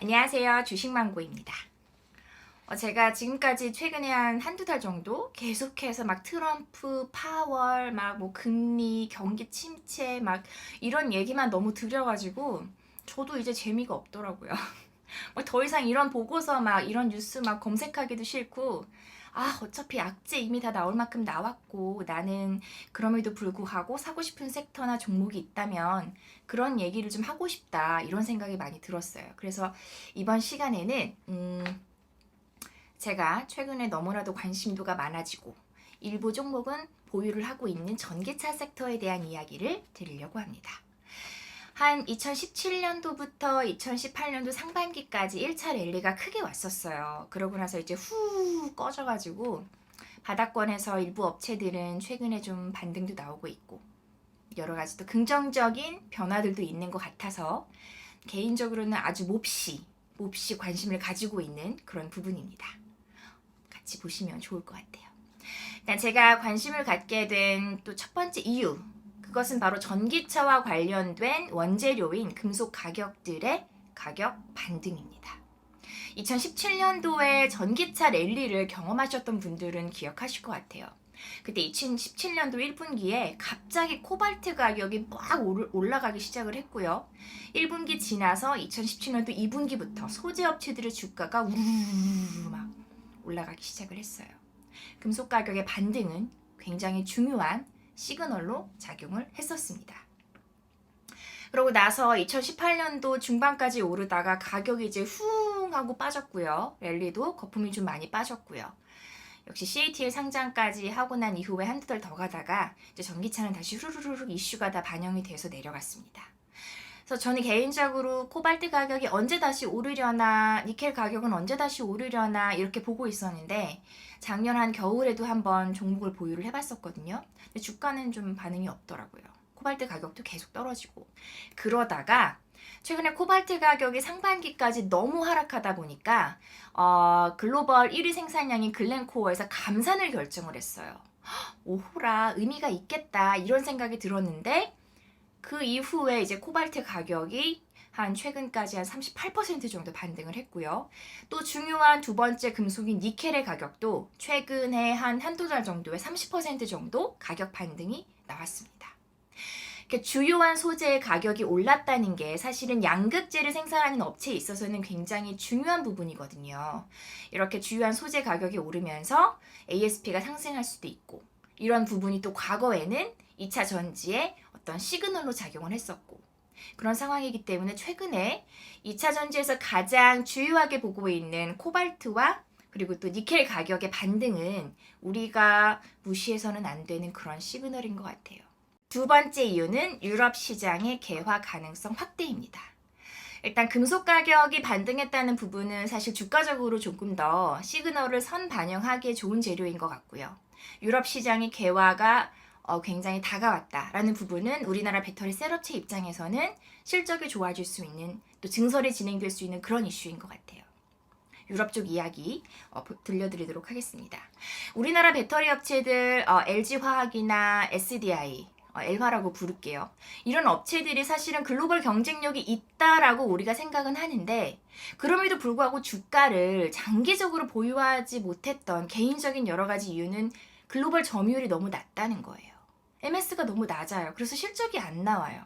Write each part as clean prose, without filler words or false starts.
안녕하세요. 주식망고입니다. 제가 지금까지 최근에 한두 달 정도 계속해서 막 트럼프, 파월, 막 뭐 금리, 경기 침체 막 이런 얘기만 너무 들려가지고 저도 이제 재미가 없더라고요. 더 이상 이런 보고서 막 이런 뉴스 막 검색하기도 싫고 어차피 악재 이미 다 나올 만큼 나왔고 나는 그럼에도 불구하고 사고 싶은 섹터나 종목이 있다면 그런 얘기를 좀 하고 싶다 이런 생각이 많이 들었어요. 그래서 이번 시간에는 제가 최근에 너무나도 관심도가 많아지고 일부 종목은 보유를 하고 있는 전기차 섹터에 대한 이야기를 드리려고 합니다. 한 2017년도부터 2018년도 상반기까지 1차 랠리가 크게 왔었어요. 그러고 나서 이제 후 꺼져가지고 바닥권에서 일부 업체들은 최근에 좀 반등도 나오고 있고 여러 가지 또 긍정적인 변화들도 있는 것 같아서 개인적으로는 아주 몹시 관심을 가지고 있는 그런 부분입니다. 같이 보시면 좋을 것 같아요. 일단 제가 관심을 갖게 된 또 첫 번째 이유, 그것은 바로 전기차와 관련된 원재료인 금속 가격들의 가격 반등입니다. 2017년도에 전기차 랠리를 경험하셨던 분들은 기억하실 것 같아요. 그때 2017년도 1분기에 갑자기 코발트 가격이 막 올라가기 시작을 했고요. 1분기 지나서 2017년도 2분기부터 소재 업체들의 주가가 우르르 막 올라가기 시작을 했어요. 금속 가격의 반등은 굉장히 중요한 시그널로 작용을 했었습니다. 그러고 나서 2018년도 중반까지 오르다가 가격이 이제 훅 하고 빠졌고요. 랠리도 거품이 좀 많이 빠졌고요. 역시 CATL 상장까지 하고 난 이후에 한두 달 더 가다가 이제 전기차는 다시 후루룩 이슈가 다 반영이 돼서 내려갔습니다. 그래서 저는 개인적으로 코발트 가격이 언제 다시 오르려나, 니켈 가격은 언제 다시 오르려나 이렇게 보고 있었는데 작년 한 겨울에도 한번 종목을 보유를 해봤었거든요. 근데 주가는 좀 반응이 없더라고요. 코발트 가격도 계속 떨어지고 그러다가 최근에 코발트 가격이 상반기까지 너무 하락하다 보니까 글로벌 1위 생산량인 글렌코어에서 감산을 결정을 했어요. 오호라 의미가 있겠다 이런 생각이 들었는데 그 이후에 이제 코발트 가격이 한 최근까지 한 38% 정도 반등을 했고요. 또 중요한 두 번째 금속인 니켈의 가격도 최근에 한두 달 정도에 30% 정도 가격 반등이 나왔습니다. 주요한 소재의 가격이 올랐다는 게 사실은 양극재를 생산하는 업체에 있어서는 굉장히 중요한 부분이거든요. 이렇게 주요한 소재 가격이 오르면서 ASP가 상승할 수도 있고 이런 부분이 또 과거에는 2차 전지의 어떤 시그널로 작용을 했었고 그런 상황이기 때문에 최근에 2차 전지에서 가장 주요하게 보고 있는 코발트와 그리고 또 니켈 가격의 반등은 우리가 무시해서는 안 되는 그런 시그널인 것 같아요. 두 번째 이유는 유럽 시장의 개화 가능성 확대입니다. 일단 금속 가격이 반등했다는 부분은 사실 주가적으로 조금 더 시그널을 선반영하기에 좋은 재료인 것 같고요. 유럽 시장의 개화가 굉장히 다가왔다라는 부분은 우리나라 배터리 셀업체 입장에서는 실적이 좋아질 수 있는 또 증설이 진행될 수 있는 그런 이슈인 것 같아요. 유럽 쪽 이야기 들려드리도록 하겠습니다. 우리나라 배터리 업체들 LG화학이나 SDI 엘화라고 부를게요. 이런 업체들이 사실은 글로벌 경쟁력이 있다라고 우리가 생각은 하는데 그럼에도 불구하고 주가를 장기적으로 보유하지 못했던 개인적인 여러 가지 이유는 글로벌 점유율이 너무 낮다는 거예요. MS가 너무 낮아요. 그래서 실적이 안 나와요.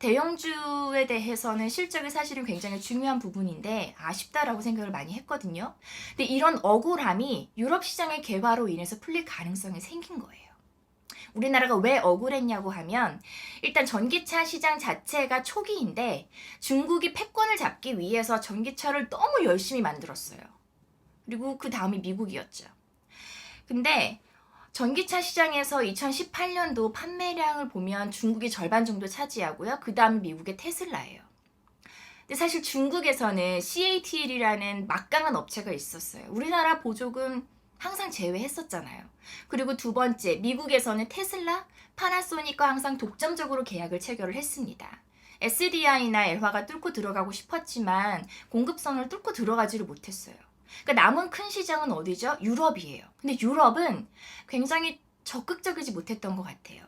대형주에 대해서는 실적이 사실은 굉장히 중요한 부분인데 아쉽다라고 생각을 많이 했거든요. 근데 이런 억울함이 유럽 시장의 개화로 인해서 풀릴 가능성이 생긴 거예요. 우리나라가 왜 억울했냐고 하면 일단 전기차 시장 자체가 초기인데 중국이 패권을 잡기 위해서 전기차를 너무 열심히 만들었어요. 그리고 그 다음이 미국이었죠. 근데 전기차 시장에서 2018년도 판매량을 보면 중국이 절반 정도 차지하고요. 그 다음 미국의 테슬라예요. 근데 사실 중국에서는 CATL이라는 막강한 업체가 있었어요. 우리나라 보조금 항상 제외했었잖아요. 그리고 두 번째, 미국에서는 테슬라, 파나소닉과 항상 독점적으로 계약을 체결을 했습니다. SDI나 엘화가 뚫고 들어가고 싶었지만 공급선을 뚫고 들어가지를 못했어요. 그러니까 남은 큰 시장은 어디죠? 유럽이에요. 근데 유럽은 굉장히 적극적이지 못했던 것 같아요.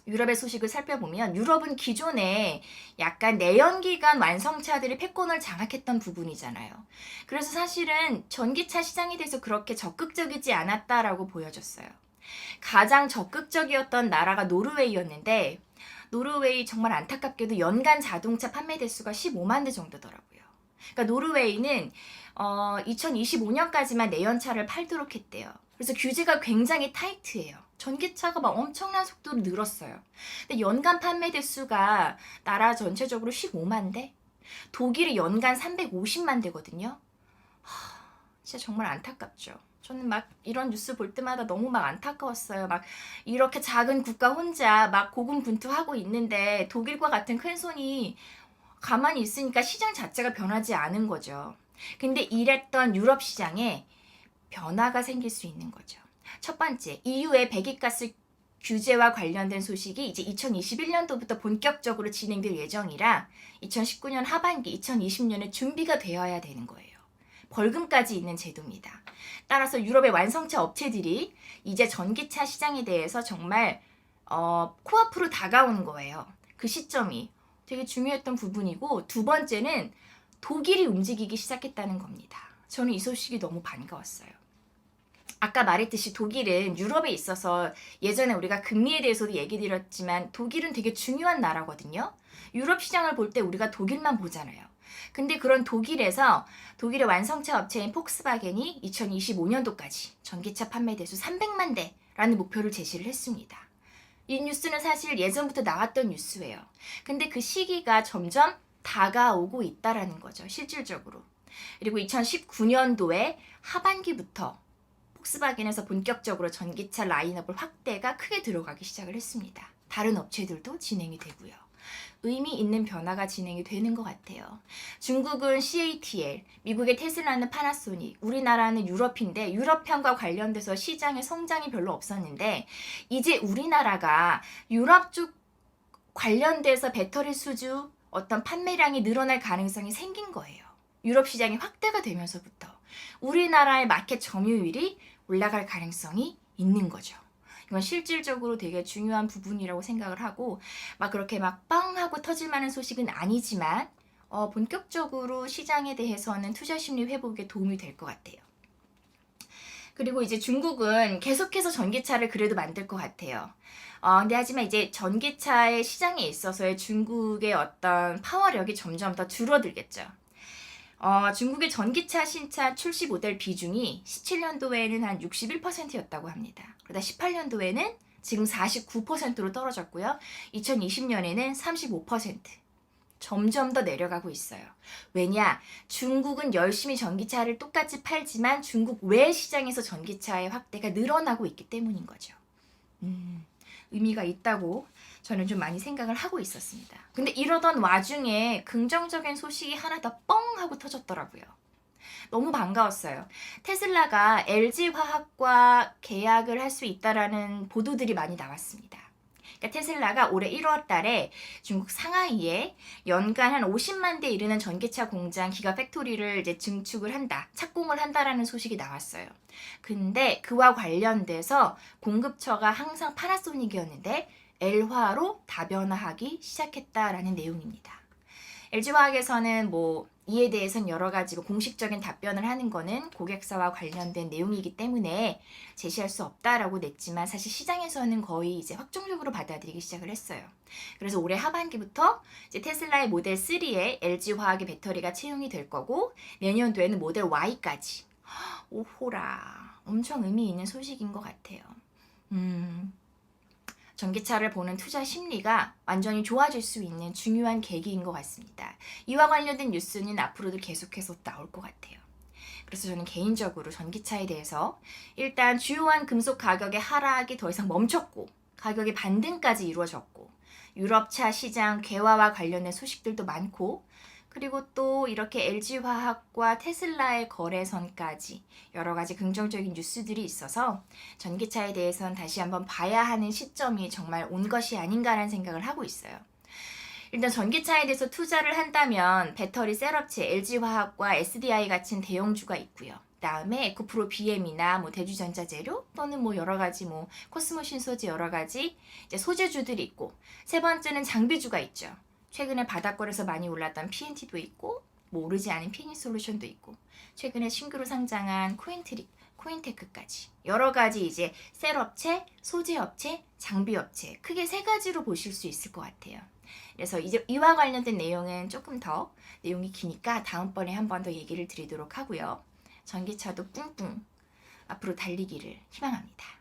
유럽의 소식을 살펴보면 유럽은 기존에 약간 내연기관 완성차들이 패권을 장악했던 부분이잖아요. 그래서 사실은 전기차 시장에 대해서 그렇게 적극적이지 않았다라고 보여졌어요. 가장 적극적이었던 나라가 노르웨이였는데 노르웨이 정말 안타깝게도 연간 자동차 판매 대수가 15만 대 정도더라고요. 그러니까 노르웨이는 2025년까지만 내연차를 팔도록 했대요. 그래서 규제가 굉장히 타이트해요. 전기차가 막 엄청난 속도로 늘었어요. 근데 연간 판매 대수가 나라 전체적으로 15만 대? 독일이 연간 350만 대거든요. 진짜 정말 안타깝죠. 저는 막 이런 뉴스 볼 때마다 너무 막 안타까웠어요. 막 이렇게 작은 국가 혼자 막 고군분투하고 있는데 독일과 같은 큰 손이 가만히 있으니까 시장 자체가 변하지 않은 거죠. 근데 이랬던 유럽 시장에 변화가 생길 수 있는 거죠. 첫 번째, EU의 배기가스 규제와 관련된 소식이 이제 2021년도부터 본격적으로 진행될 예정이라 2019년 하반기, 2020년에 준비가 되어야 되는 거예요. 벌금까지 있는 제도입니다. 따라서 유럽의 완성차 업체들이 이제 전기차 시장에 대해서 정말 코앞으로 다가오는 거예요. 그 시점이 되게 중요했던 부분이고, 두 번째는 독일이 움직이기 시작했다는 겁니다. 저는 이 소식이 너무 반가웠어요. 아까 말했듯이 독일은 유럽에 있어서 예전에 우리가 금리에 대해서도 얘기 드렸지만 독일은 되게 중요한 나라거든요. 유럽 시장을 볼 때 우리가 독일만 보잖아요. 근데 그런 독일에서 독일의 완성차 업체인 폭스바겐이 2025년도까지 전기차 판매 대수 300만 대라는 목표를 제시를 했습니다. 이 뉴스는 사실 예전부터 나왔던 뉴스예요. 근데 그 시기가 점점 다가오고 있다라는 거죠, 실질적으로. 그리고 2019년도에 하반기부터 폭스바겐에서 본격적으로 전기차 라인업을 확대가 크게 들어가기 시작을 했습니다. 다른 업체들도 진행이 되고요. 의미 있는 변화가 진행이 되는 것 같아요. 중국은 CATL, 미국의 테슬라는 파나소닉, 우리나라는 유럽인데 유럽편과 관련돼서 시장의 성장이 별로 없었는데 이제 우리나라가 유럽 쪽 관련돼서 배터리 수주 어떤 판매량이 늘어날 가능성이 생긴 거예요. 유럽 시장이 확대가 되면서부터 우리나라의 마켓 점유율이 올라갈 가능성이 있는 거죠. 이건 실질적으로 되게 중요한 부분이라고 생각을 하고, 막 그렇게 막 빵 하고 터질 만한 소식은 아니지만 본격적으로 시장에 대해서는 투자 심리 회복에 도움이 될 것 같아요. 그리고 이제 중국은 계속해서 전기차를 그래도 만들 것 같아요. 근데 하지만 이제 전기차의 시장에 있어서의 중국의 어떤 파워력이 점점 더 줄어들겠죠. 중국의 전기차 신차 출시 모델 비중이 17년도에는 한 61%였다고 합니다. 그러다 18년도에는 지금 49%로 떨어졌고요. 2020년에는 35%. 점점 더 내려가고 있어요. 왜냐? 중국은 열심히 전기차를 똑같이 팔지만 중국 외 시장에서 전기차의 확대가 늘어나고 있기 때문인 거죠. 의미가 있다고 저는 좀 많이 생각을 하고 있었습니다. 근데 이러던 와중에 긍정적인 소식이 하나 더 뻥 하고 터졌더라고요. 너무 반가웠어요. 테슬라가 LG화학과 계약을 할 수 있다라는 보도들이 많이 나왔습니다. 그러니까 테슬라가 올해 1월 달에 중국 상하이에 연간 한 50만 대 이르는 전기차 공장 기가팩토리를 이제 증축을 한다, 착공을 한다라는 소식이 나왔어요. 근데 그와 관련돼서 공급처가 항상 파나소닉이었는데 L화로 다변화하기 시작했다라는 내용입니다. LG화학에서는 이에 대해서는 여러 가지 공식적인 답변을 하는 거는 고객사와 관련된 내용이기 때문에 제시할 수 없다라고 냈지만 사실 시장에서는 거의 이제 확정적으로 받아들이기 시작을 했어요. 그래서 올해 하반기부터 이제 테슬라의 모델 3에 LG화학의 배터리가 채용이 될 거고 내년도에는 모델 Y까지. 오호라, 엄청 의미 있는 소식인 것 같아요. 전기차를 보는 투자 심리가 완전히 좋아질 수 있는 중요한 계기인 것 같습니다. 이와 관련된 뉴스는 앞으로도 계속해서 나올 것 같아요. 그래서 저는 개인적으로 전기차에 대해서 일단 주요한 금속 가격의 하락이 더 이상 멈췄고 가격의 반등까지 이루어졌고 유럽차 시장 개화와 관련된 소식들도 많고 그리고 또 이렇게 LG화학과 테슬라의 거래선까지 여러 가지 긍정적인 뉴스들이 있어서 전기차에 대해서는 다시 한번 봐야 하는 시점이 정말 온 것이 아닌가라는 생각을 하고 있어요. 일단 전기차에 대해서 투자를 한다면 배터리 셀업체 LG화학과 SDI 같은 대형주가 있고요. 그다음에 에코프로 BM이나 뭐 대주전자재료 또는 뭐 여러 가지 뭐 코스모 신소재 여러 가지 이제 소재주들이 있고, 세 번째는 장비주가 있죠. 최근에 바닥권에서 많이 올랐던 PNT도 있고 뭐 오르지 않은 피니솔루션도 있고, 최근에 신규로 상장한 코인테크까지 여러 가지 이제 셀업체, 소재업체, 장비업체 크게 세 가지로 보실 수 있을 것 같아요. 그래서 이제 이와 관련된 내용은 조금 더 내용이 기니까 다음번에 한 번 더 얘기를 드리도록 하고요. 전기차도 뿡뿡 앞으로 달리기를 희망합니다.